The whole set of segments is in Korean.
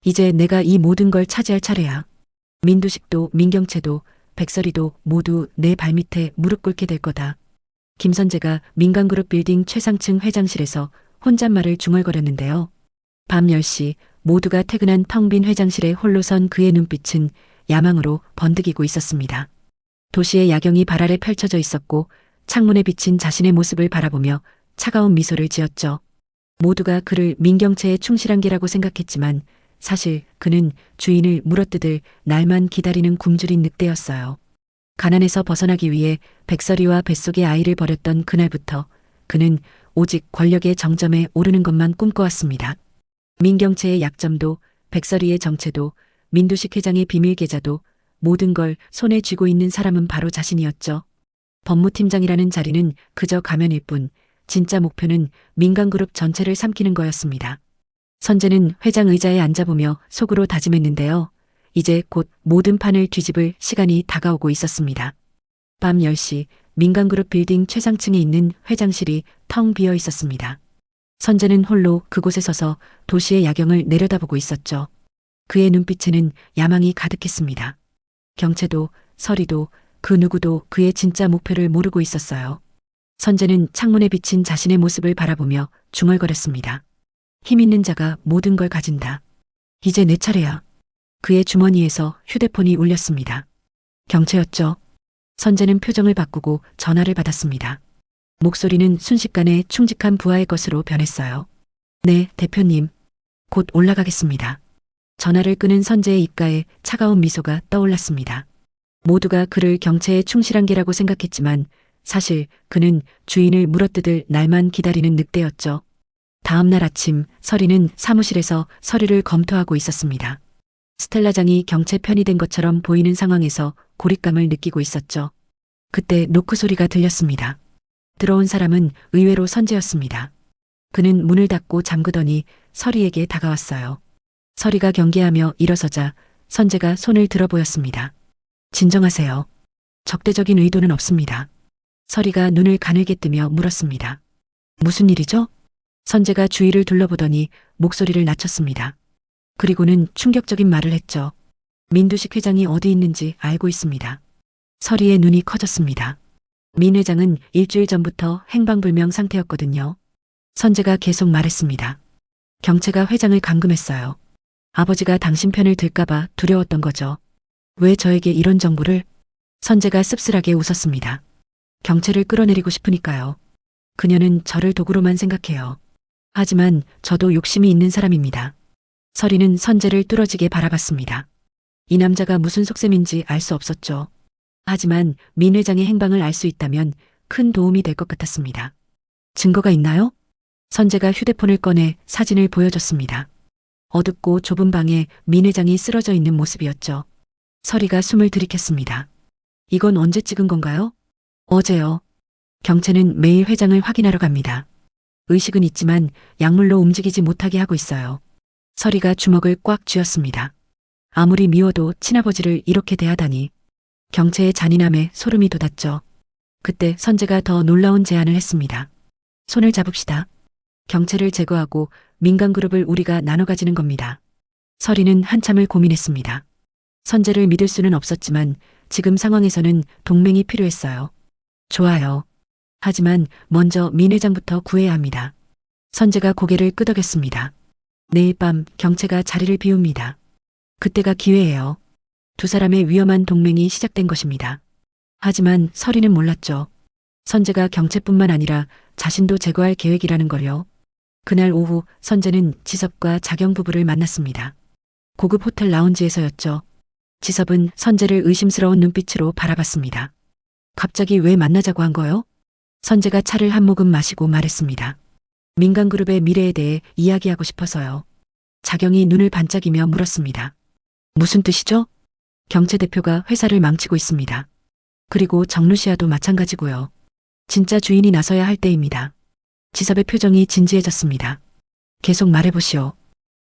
이제 내가 이 모든 걸 차지할 차례야. 민두식도 민경채도 백설이도 모두 내 발밑에 무릎 꿇게 될 거다. 김선재가 민간그룹 빌딩 최상층 회장실에서 혼잣말을 중얼거렸는데요. 밤 10시 모두가 퇴근한 텅 빈 회장실에 홀로 선 그의 눈빛은 야망으로 번득이고 있었습니다. 도시의 야경이 발 아래 펼쳐져 있었고 창문에 비친 자신의 모습을 바라보며 차가운 미소를 지었죠. 모두가 그를 민경채의 충실한 개라고 생각했지만 사실 그는 주인을 물어뜯을 날만 기다리는 굶주린 늑대였어요. 가난에서 벗어나기 위해 백설이와 뱃속의 아이를 버렸던 그날부터 그는 오직 권력의 정점에 오르는 것만 꿈꿔왔습니다. 민경채의 약점도 백설이의 정체도 민두식 회장의 비밀 계좌도 모든 걸 손에 쥐고 있는 사람은 바로 자신이었죠. 법무팀장이라는 자리는 그저 가면일 뿐 진짜 목표는 민간그룹 전체를 삼키는 거였습니다. 선재는 회장 의자에 앉아보며 속으로 다짐했는데요. 이제 곧 모든 판을 뒤집을 시간이 다가오고 있었습니다. 밤 10시 민간그룹 빌딩 최상층에 있는 회장실이 텅 비어 있었습니다. 선재는 홀로 그곳에 서서 도시의 야경을 내려다보고 있었죠. 그의 눈빛에는 야망이 가득했습니다. 경채도 설이도 그 누구도 그의 진짜 목표를 모르고 있었어요. 선재는 창문에 비친 자신의 모습을 바라보며 중얼거렸습니다. 힘 있는 자가 모든 걸 가진다. 이제 내 차례야. 그의 주머니에서 휴대폰이 울렸습니다. 경채였죠. 선재는 표정을 바꾸고 전화를 받았습니다. 목소리는 순식간에 충직한 부하의 것으로 변했어요. 네, 대표님. 곧 올라가겠습니다. 전화를 끄는 선재의 입가에 차가운 미소가 떠올랐습니다. 모두가 그를 경채의 충실한 개라고 생각했지만 사실 그는 주인을 물어뜯을 날만 기다리는 늑대였죠. 다음 날 아침 설이는 사무실에서 서류를 검토하고 있었습니다. 스텔라장이 경채 편이 된 것처럼 보이는 상황에서 고립감을 느끼고 있었죠. 그때 노크 소리가 들렸습니다. 들어온 사람은 의외로 선재였습니다. 그는 문을 닫고 잠그더니 설이에게 다가왔어요. 설이가 경계하며 일어서자 선재가 손을 들어 보였습니다. 진정하세요. 적대적인 의도는 없습니다. 설이가 눈을 가늘게 뜨며 물었습니다. 무슨 일이죠? 선재가 주위를 둘러보더니 목소리를 낮췄습니다. 그리고는 충격적인 말을 했죠. 민두식 회장이 어디 있는지 알고 있습니다. 설이의 눈이 커졌습니다. 민 회장은 일주일 전부터 행방불명 상태였거든요. 선재가 계속 말했습니다. 경채가 회장을 감금했어요. 아버지가 당신 편을 들까봐 두려웠던 거죠. 왜 저에게 이런 정보를? 선재가 씁쓸하게 웃었습니다. 경채를 끌어내리고 싶으니까요. 그녀는 저를 도구로만 생각해요. 하지만 저도 욕심이 있는 사람입니다. 설이는 선재를 뚫어지게 바라봤습니다. 이 남자가 무슨 속셈인지 알 수 없었죠. 하지만 민 회장의 행방을 알 수 있다면 큰 도움이 될 것 같았습니다. 증거가 있나요? 선재가 휴대폰을 꺼내 사진을 보여줬습니다. 어둡고 좁은 방에 민 회장이 쓰러져 있는 모습이었죠. 설이가 숨을 들이켰습니다. 이건 언제 찍은 건가요? 어제요. 경채는 매일 회장을 확인하러 갑니다. 의식은 있지만 약물로 움직이지 못하게 하고 있어요. 설이가 주먹을 꽉 쥐었습니다. 아무리 미워도 친아버지를 이렇게 대하다니. 경채의 잔인함에 소름이 돋았죠. 그때 선재가 더 놀라운 제안을 했습니다. 손을 잡읍시다. 경채를 제거하고 민간그룹을 우리가 나눠 가지는 겁니다. 설이는 한참을 고민했습니다. 선재를 믿을 수는 없었지만 지금 상황에서는 동맹이 필요했어요. 좋아요. 하지만 먼저 민 회장부터 구해야 합니다. 선재가 고개를 끄덕였습니다. 내일 밤 경채가 자리를 비웁니다. 그때가 기회예요. 두 사람의 위험한 동맹이 시작된 것입니다. 하지만 설이는 몰랐죠. 선재가 경채뿐만 아니라 자신도 제거할 계획이라는 걸요. 그날 오후 선재는 지섭과 자경 부부를 만났습니다. 고급 호텔 라운지에서였죠. 지섭은 선재를 의심스러운 눈빛으로 바라봤습니다. 갑자기 왜 만나자고 한 거요? 선재가 차를 한 모금 마시고 말했습니다. 민간그룹의 미래에 대해 이야기하고 싶어서요. 자경이 눈을 반짝이며 물었습니다. 무슨 뜻이죠? 경채 대표가 회사를 망치고 있습니다. 그리고 정루시아도 마찬가지고요. 진짜 주인이 나서야 할 때입니다. 지섭의 표정이 진지해졌습니다. 계속 말해보시오.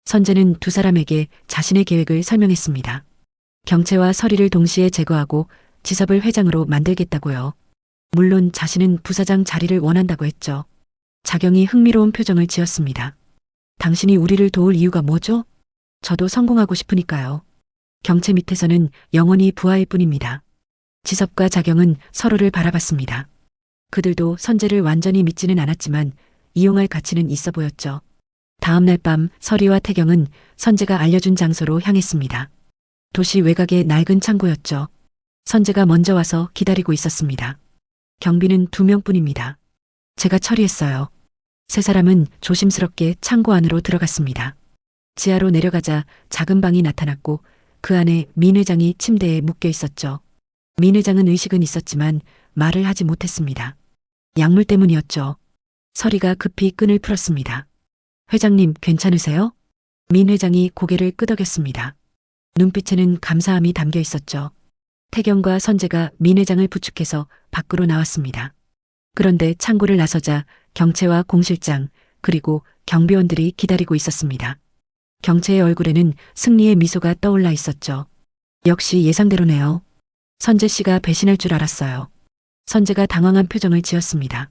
선재는 두 사람에게 자신의 계획을 설명했습니다. 경채와 설이를 동시에 제거하고 지섭을 회장으로 만들겠다고요. 물론 자신은 부사장 자리를 원한다고 했죠. 자경이 흥미로운 표정을 지었습니다. 당신이 우리를 도울 이유가 뭐죠? 저도 성공하고 싶으니까요. 경채 밑에서는 영원히 부하일 뿐입니다. 지섭과 자경은 서로를 바라봤습니다. 그들도 선재를 완전히 믿지는 않았지만 이용할 가치는 있어 보였죠. 다음 날 밤 서리와 태경은 선재가 알려준 장소로 향했습니다. 도시 외곽의 낡은 창고였죠. 선재가 먼저 와서 기다리고 있었습니다. 경비는 2명뿐입니다. 제가 처리했어요. 세 사람은 조심스럽게 창고 안으로 들어갔습니다. 지하로 내려가자 작은 방이 나타났고 그 안에 민 회장이 침대에 묶여 있었죠. 민 회장은 의식은 있었지만 말을 하지 못했습니다. 약물 때문이었죠. 서리가 급히 끈을 풀었습니다. 회장님 괜찮으세요? 민 회장이 고개를 끄덕였습니다. 눈빛에는 감사함이 담겨 있었죠. 태경과 선재가 민 회장을 부축해서 밖으로 나왔습니다. 그런데 창고를 나서자 경채와 공 실장 그리고 경비원들이 기다리고 있었습니다. 경채의 얼굴에는 승리의 미소가 떠올라 있었죠. 역시 예상대로네요. 선재 씨가 배신할 줄 알았어요. 선재가 당황한 표정을 지었습니다.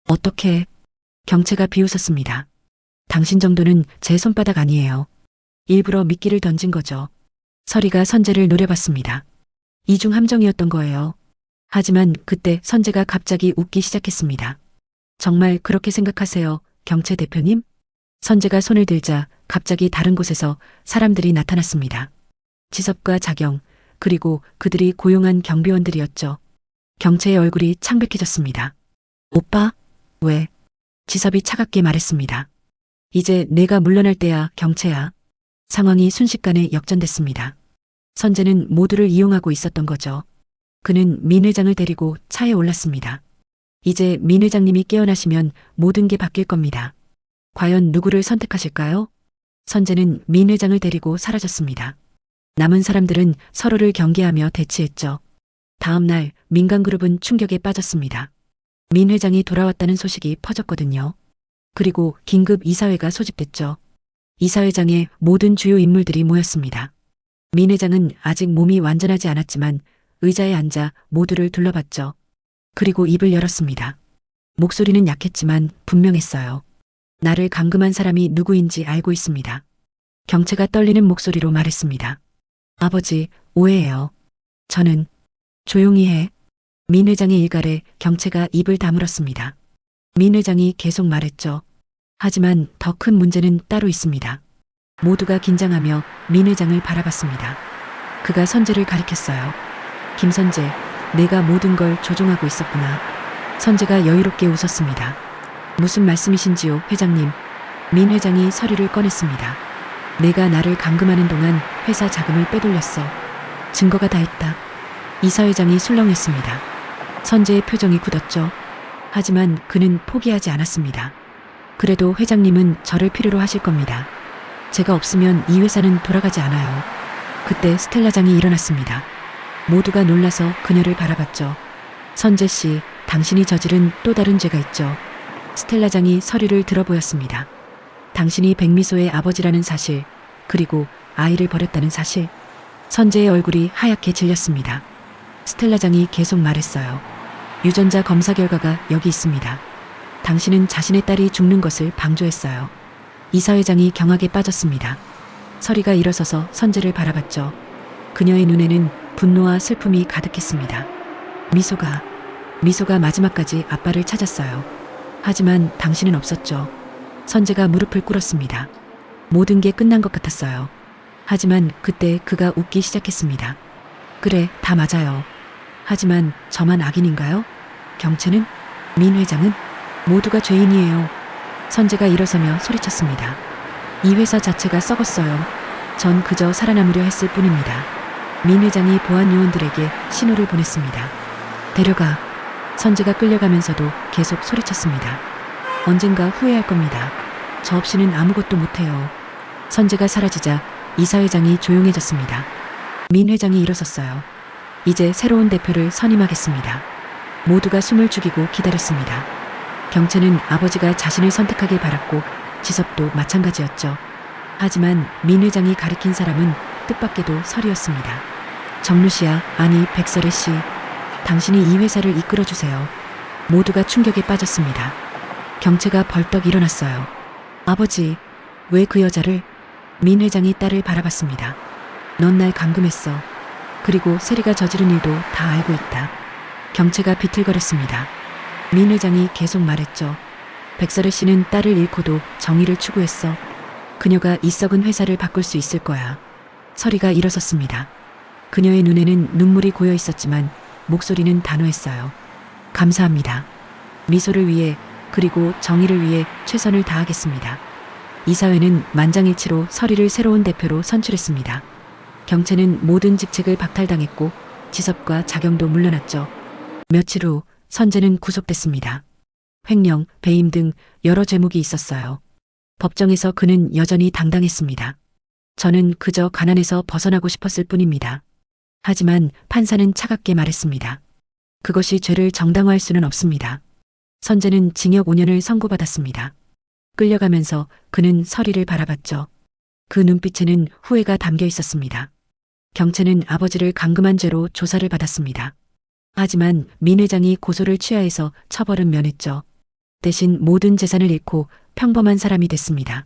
어떻게? 경채가 비웃었습니다. 당신 정도는 제 손바닥 아니에요. 일부러 미끼를 던진 거죠. 서리가 선재를 노려봤습니다. 이중 함정이었던 거예요. 하지만 그때 선재가 갑자기 웃기 시작했습니다. 정말 그렇게 생각하세요, 경채 대표님? 선재가 손을 들자 갑자기 다른 곳에서 사람들이 나타났습니다. 지섭과 자경, 그리고 그들이 고용한 경비원들이었죠. 경채의 얼굴이 창백해졌습니다. 오빠? 왜? 지섭이 차갑게 말했습니다. 이제 내가 물러날 때야, 경채야. 상황이 순식간에 역전됐습니다. 선재는 모두를 이용하고 있었던 거죠. 그는 민 회장을 데리고 차에 올랐습니다. 이제 민 회장님이 깨어나시면 모든 게 바뀔 겁니다. 과연 누구를 선택하실까요? 선재는 민 회장을 데리고 사라졌습니다. 남은 사람들은 서로를 경계하며 대치했죠. 다음 날 민간그룹은 충격에 빠졌습니다. 민 회장이 돌아왔다는 소식이 퍼졌거든요. 그리고 긴급 이사회가 소집됐죠. 이사회장에 모든 주요 인물들이 모였습니다. 민 회장은 아직 몸이 완전하지 않았지만 의자에 앉아 모두를 둘러봤죠. 그리고 입을 열었습니다. 목소리는 약했지만 분명했어요. 나를 감금한 사람이 누구인지 알고 있습니다. 경채가 떨리는 목소리로 말했습니다. 아버지, 오해해요. 저는 조용히 해. 민 회장의 일갈에 경채가 입을 다물었습니다. 민 회장이 계속 말했죠. 하지만 더 큰 문제는 따로 있습니다. 모두가 긴장하며 민 회장을 바라봤습니다. 그가 선재를 가리켰어요. 김선재, 내가 모든 걸 조종하고 있었구나. 선재가 여유롭게 웃었습니다. 무슨 말씀이신지요, 회장님? 민 회장이 서류를 꺼냈습니다. 내가 나를 감금하는 동안 회사 자금을 빼돌렸어. 증거가 다 있다. 이사회장이 술렁했습니다. 선재의 표정이 굳었죠. 하지만 그는 포기하지 않았습니다. 그래도 회장님은 저를 필요로 하실 겁니다. 제가 없으면 이 회사는 돌아가지 않아요. 그때 스텔라장이 일어났습니다. 모두가 놀라서 그녀를 바라봤죠. 선재 씨, 당신이 저지른 또 다른 죄가 있죠. 스텔라장이 서류를 들어보였습니다. 당신이 백미소의 아버지라는 사실, 그리고 아이를 버렸다는 사실. 선재의 얼굴이 하얗게 질렸습니다. 스텔라장이 계속 말했어요. 유전자 검사 결과가 여기 있습니다. 당신은 자신의 딸이 죽는 것을 방조했어요. 이사회장이 경악에 빠졌습니다. 서리가 일어서서 선재를 바라봤죠. 그녀의 눈에는 분노와 슬픔이 가득했습니다. 미소가 마지막까지 아빠를 찾았어요. 하지만 당신은 없었죠. 선재가 무릎을 꿇었습니다. 모든 게 끝난 것 같았어요. 하지만 그때 그가 웃기 시작했습니다. 그래, 다 맞아요. 하지만 저만 악인인가요? 경채는? 민 회장은? 모두가 죄인이에요. 선재가 일어서며 소리쳤습니다. 이 회사 자체가 썩었어요. 전 그저 살아남으려 했을 뿐입니다. 민 회장이 보안 요원들에게 신호를 보냈습니다. 데려가. 선재가 끌려가면서도 계속 소리쳤습니다. 언젠가 후회할 겁니다. 저 없이는 아무것도 못해요. 선재가 사라지자 이사회장이 조용해졌습니다. 민 회장이 일어섰어요. 이제 새로운 대표를 선임하겠습니다. 모두가 숨을 죽이고 기다렸습니다. 경채는 아버지가 자신을 선택하길 바랐고 지섭도 마찬가지였죠. 하지만 민 회장이 가리킨 사람은 뜻밖에도 설이었습니다. 정루 씨야, 아니 백설혜 씨. 당신이 이 회사를 이끌어주세요. 모두가 충격에 빠졌습니다. 경채가 벌떡 일어났어요. 아버지, 왜 그 여자를? 민 회장이 딸을 바라봤습니다. 넌 날 감금했어. 그리고 세리가 저지른 일도 다 알고 있다. 경채가 비틀거렸습니다. 민 회장이 계속 말했죠. 백설혜 씨는 딸을 잃고도 정의를 추구했어. 그녀가 이 썩은 회사를 바꿀 수 있을 거야. 서리가 일어섰습니다. 그녀의 눈에는 눈물이 고여 있었지만 목소리는 단호했어요. 감사합니다. 미소를 위해 그리고 정의를 위해 최선을 다하겠습니다. 이사회는 만장일치로 서리를 새로운 대표로 선출했습니다. 경채는 모든 직책을 박탈당했고 지섭과 자경도 물러났죠. 며칠 후 선재는 구속됐습니다. 횡령, 배임 등 여러 죄목이 있었어요. 법정에서 그는 여전히 당당했습니다. 저는 그저 가난에서 벗어나고 싶었을 뿐입니다. 하지만 판사는 차갑게 말했습니다. 그것이 죄를 정당화할 수는 없습니다. 선재는 징역 5년을 선고받았습니다. 끌려가면서 그는 서리를 바라봤죠. 그 눈빛에는 후회가 담겨 있었습니다. 경채는 아버지를 감금한 죄로 조사를 받았습니다. 하지만 민 회장이 고소를 취하해서 처벌은 면했죠. 대신 모든 재산을 잃고 평범한 사람이 됐습니다.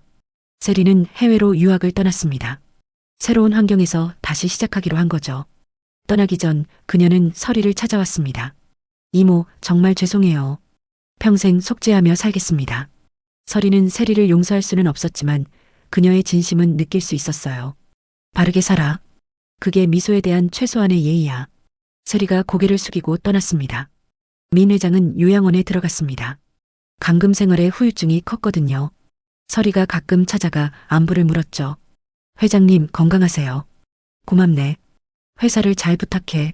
세리는 해외로 유학을 떠났습니다. 새로운 환경에서 다시 시작하기로 한 거죠. 떠나기 전 그녀는 서리를 찾아왔습니다. 이모, 정말 죄송해요. 평생 속죄하며 살겠습니다. 서리는 세리를 용서할 수는 없었지만 그녀의 진심은 느낄 수 있었어요. 바르게 살아. 그게 미소에 대한 최소한의 예의야. 세리가 고개를 숙이고 떠났습니다. 민 회장은 요양원에 들어갔습니다. 감금 생활의 후유증이 컸거든요. 서리가 가끔 찾아가 안부를 물었죠. 회장님 건강하세요. 고맙네. 회사를 잘 부탁해.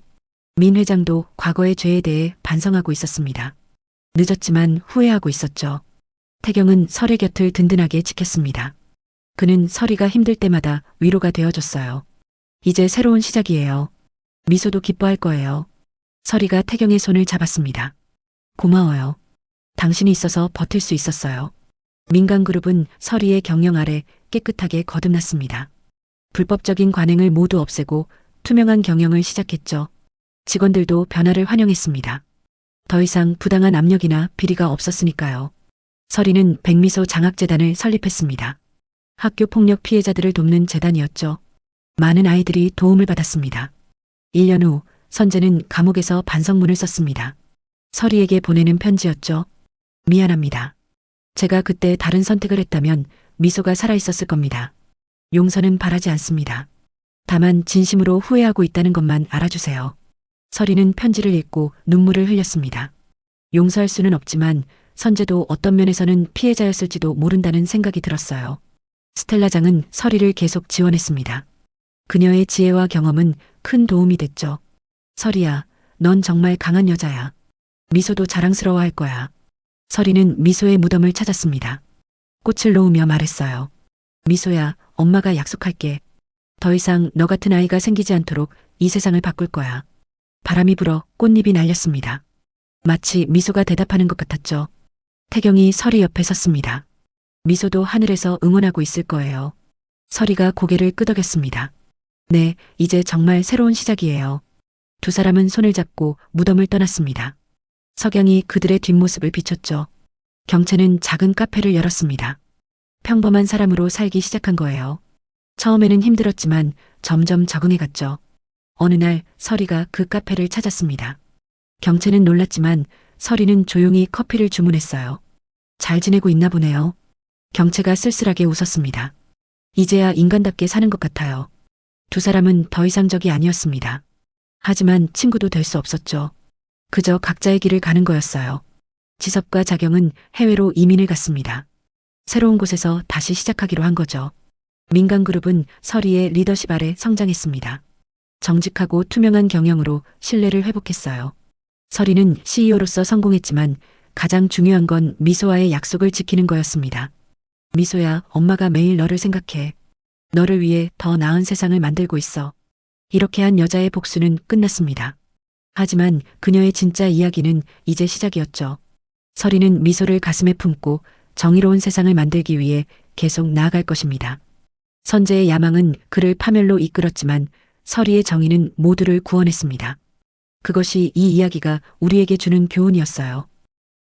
민 회장도 과거의 죄에 대해 반성하고 있었습니다. 늦었지만 후회하고 있었죠. 태경은 설의 곁을 든든하게 지켰습니다. 그는 서리가 힘들 때마다 위로가 되어줬어요. 이제 새로운 시작이에요. 미소도 기뻐할 거예요. 서리가 태경의 손을 잡았습니다. 고마워요. 당신이 있어서 버틸 수 있었어요. 민간그룹은 서리의 경영 아래 깨끗하게 거듭났습니다. 불법적인 관행을 모두 없애고 투명한 경영을 시작했죠. 직원들도 변화를 환영했습니다. 더 이상 부당한 압력이나 비리가 없었으니까요. 서리는 백미소 장학재단을 설립했습니다. 학교 폭력 피해자들을 돕는 재단이었죠. 많은 아이들이 도움을 받았습니다. 1년 후 선재는 감옥에서 반성문을 썼습니다. 서리에게 보내는 편지였죠. 미안합니다. 제가 그때 다른 선택을 했다면 미소가 살아있었을 겁니다. 용서는 바라지 않습니다. 다만 진심으로 후회하고 있다는 것만 알아주세요. 서리는 편지를 읽고 눈물을 흘렸습니다. 용서할 수는 없지만 선재도 어떤 면에서는 피해자였을지도 모른다는 생각이 들었어요. 스텔라장은 서리를 계속 지원했습니다. 그녀의 지혜와 경험은 큰 도움이 됐죠. 서리야, 넌 정말 강한 여자야. 미소도 자랑스러워할 거야. 서리는 미소의 무덤을 찾았습니다. 꽃을 놓으며 말했어요. 미소야, 엄마가 약속할게. 더 이상 너 같은 아이가 생기지 않도록 이 세상을 바꿀 거야. 바람이 불어 꽃잎이 날렸습니다. 마치 미소가 대답하는 것 같았죠. 태경이 서리 옆에 섰습니다. 미소도 하늘에서 응원하고 있을 거예요. 서리가 고개를 끄덕였습니다. 네, 이제 정말 새로운 시작이에요. 두 사람은 손을 잡고 무덤을 떠났습니다. 석양이 그들의 뒷모습을 비췄죠. 경채는 작은 카페를 열었습니다. 평범한 사람으로 살기 시작한 거예요. 처음에는 힘들었지만 점점 적응해갔죠. 어느 날 서리가 그 카페를 찾았습니다. 경채는 놀랐지만 서리는 조용히 커피를 주문했어요. 잘 지내고 있나 보네요. 경채가 쓸쓸하게 웃었습니다. 이제야 인간답게 사는 것 같아요. 두 사람은 더 이상적이 아니었습니다. 하지만 친구도 될 수 없었죠. 그저 각자의 길을 가는 거였어요. 지섭과 자경은 해외로 이민을 갔습니다. 새로운 곳에서 다시 시작하기로 한 거죠. 민간그룹은 서리의 리더십 아래 성장했습니다. 정직하고 투명한 경영으로 신뢰를 회복했어요. 서리는 CEO로서 성공했지만 가장 중요한 건 미소와의 약속을 지키는 거였습니다. 미소야, 엄마가 매일 너를 생각해. 너를 위해 더 나은 세상을 만들고 있어. 이렇게 한 여자의 복수는 끝났습니다. 하지만 그녀의 진짜 이야기는 이제 시작이었죠. 서리는 미소를 가슴에 품고 정의로운 세상을 만들기 위해 계속 나아갈 것입니다. 선재의 야망은 그를 파멸로 이끌었지만 서리의 정의는 모두를 구원했습니다. 그것이 이 이야기가 우리에게 주는 교훈이었어요.